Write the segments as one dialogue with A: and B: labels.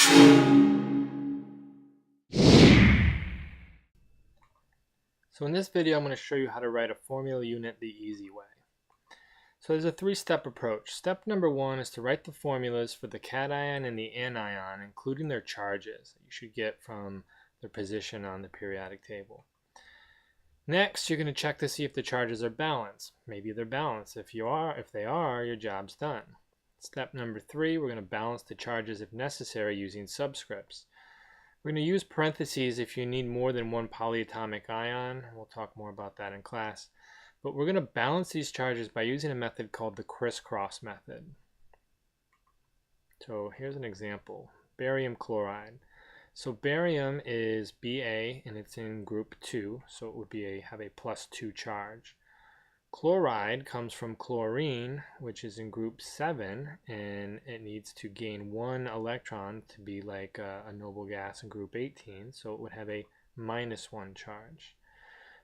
A: So in this video, I'm going to show you how to write a formula unit the easy way. So there's a three-step approach. Step number one is to write the formulas for the cation and the anion, including their charges that you should get from their position on the periodic table. Next, you're going to check to see if the charges are balanced. Maybe they're balanced. If they are, your job's done. Step number three, we're going to balance the charges if necessary using subscripts. We're going to use parentheses if you need more than one polyatomic ion. We'll talk more about that in class. But we're going to balance these charges by using a method called the crisscross method. So here's an example. Barium chloride. So barium is Ba and it's in group 2, so it would have a +2 charge. Chloride comes from chlorine, which is in group 7, and it needs to gain 1 electron to be like a noble gas in group 18, so it would have a -1 charge.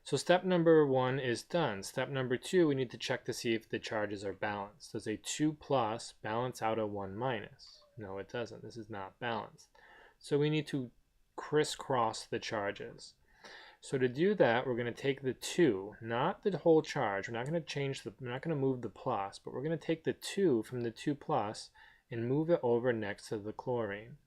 A: So step number 1 is done. Step number 2, we need to check to see if the charges are balanced. Does a 2+ balance out a 1-? No, it doesn't. This is not balanced. So we need to crisscross the charges. So to do that, we're going to take the 2, not the whole charge. We're not going to move the plus, but we're going to take the 2 from the 2+ and move it over next to the chlorine.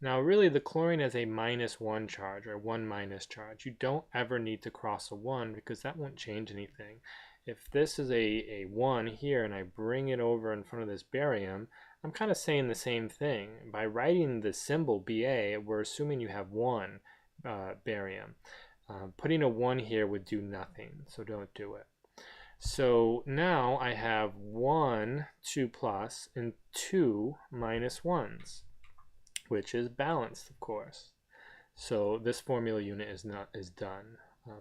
A: Now really the chlorine has a -1 charge, or 1- charge. You don't ever need to cross a 1 because that won't change anything. If this is a 1 here and I bring it over in front of this barium, I'm kind of saying the same thing. By writing the symbol Ba, we're assuming you have 1 barium. Putting a 1 here would do nothing, so don't do it. So now I have 1 2+ and 2 -1s, which is balanced, of course. So this formula unit is done.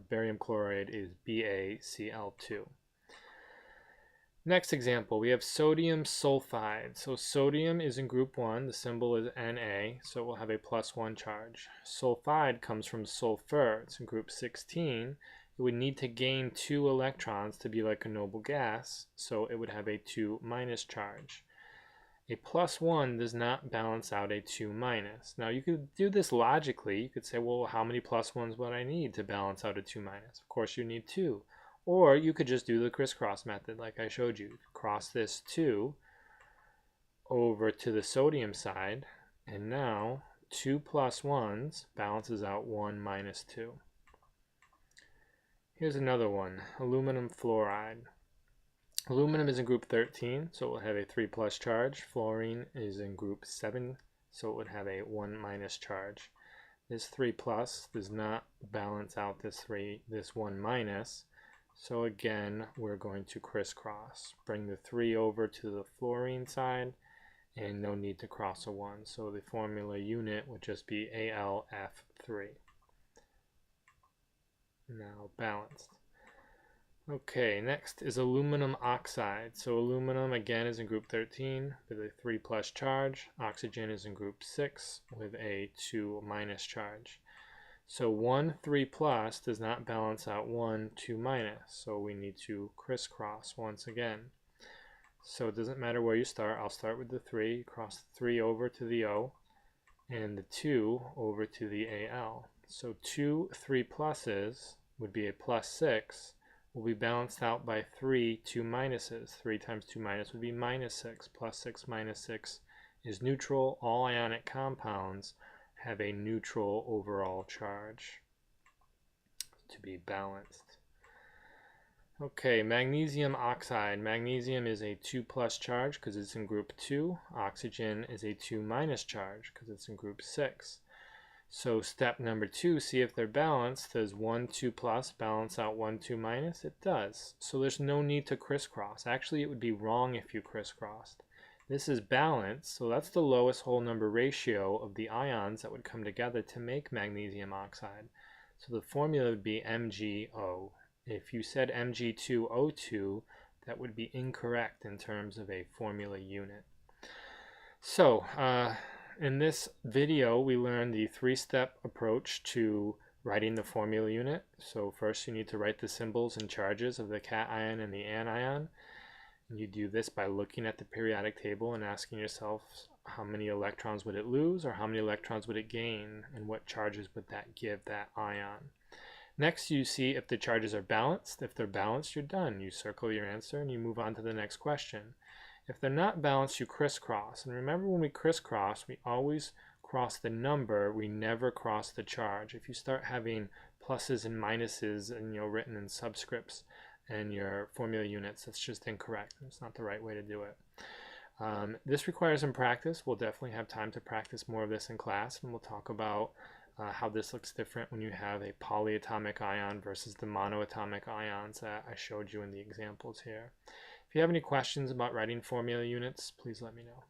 A: Barium chloride is BaCl2. Next example, we have sodium sulfide. So sodium is in group 1, the symbol is Na, so it will have a +1 charge. Sulfide comes from sulfur, it's in group 16. It would need to gain 2 electrons to be like a noble gas, so it would have a 2- charge. A +1 does not balance out a 2-. Now you could do this logically. You could say, well, how many +1s would I need to balance out a 2-? Of course you need 2. Or you could just do the crisscross method like I showed you. Cross this 2 over to the sodium side, and now 2 +1s balances out 1 - 2. Here's another one, aluminum fluoride. Aluminum is in group 13, so it will have a 3+ charge. Fluorine is in group 7, so it would have a 1- charge. This 3+ does not balance out this 1-. So again, we're going to crisscross. Bring the 3 over to the fluorine side, and no need to cross a 1. So the formula unit would just be AlF3. Now balanced. Okay, next is aluminum oxide. So aluminum again is in group 13 with a 3+ charge. Oxygen is in group 6 with a 2- charge. So 1 3+ does not balance out 1 2-, so we need to crisscross once again. So it doesn't matter where you start. I'll start with the 3, cross the 3 over to the O, and the 2 over to the Al. So 2 3+s would be a +6, will be balanced out by 3 2-. 3 times 2- would be -6. +6 -6 is neutral. All ionic compounds have a neutral overall charge to be balanced. Okay, magnesium oxide. Magnesium is a 2+ charge because it's in group 2. Oxygen is a 2- charge because it's in group 6. So step number 2, see if they're balanced. Does 1 2+ balance out 1 2-? It does. So there's no need to crisscross. Actually, it would be wrong if you crisscrossed. This is balanced, so that's the lowest whole number ratio of the ions that would come together to make magnesium oxide. So the formula would be MgO. If you said Mg2O2, that would be incorrect in terms of a formula unit. So in this video, we learned the 3-step approach to writing the formula unit. So first you need to write the symbols and charges of the cation and the anion. You do this by looking at the periodic table and asking yourself, how many electrons would it lose, or how many electrons would it gain, and what charges would that give that ion. Next, you see if the charges are balanced. If they're balanced, you're done. You circle your answer and you move on to the next question. If they're not balanced, you crisscross. And remember, when we crisscross, we always cross the number, we never cross the charge. If you start having pluses and minuses and written in subscripts and your formula units, that's just incorrect. It's not the right way to do it. This requires some practice. We'll definitely have time to practice more of this in class, and we'll talk about how this looks different when you have a polyatomic ion versus the monoatomic ions that I showed you in the examples here. If you have any questions about writing formula units, please let me know.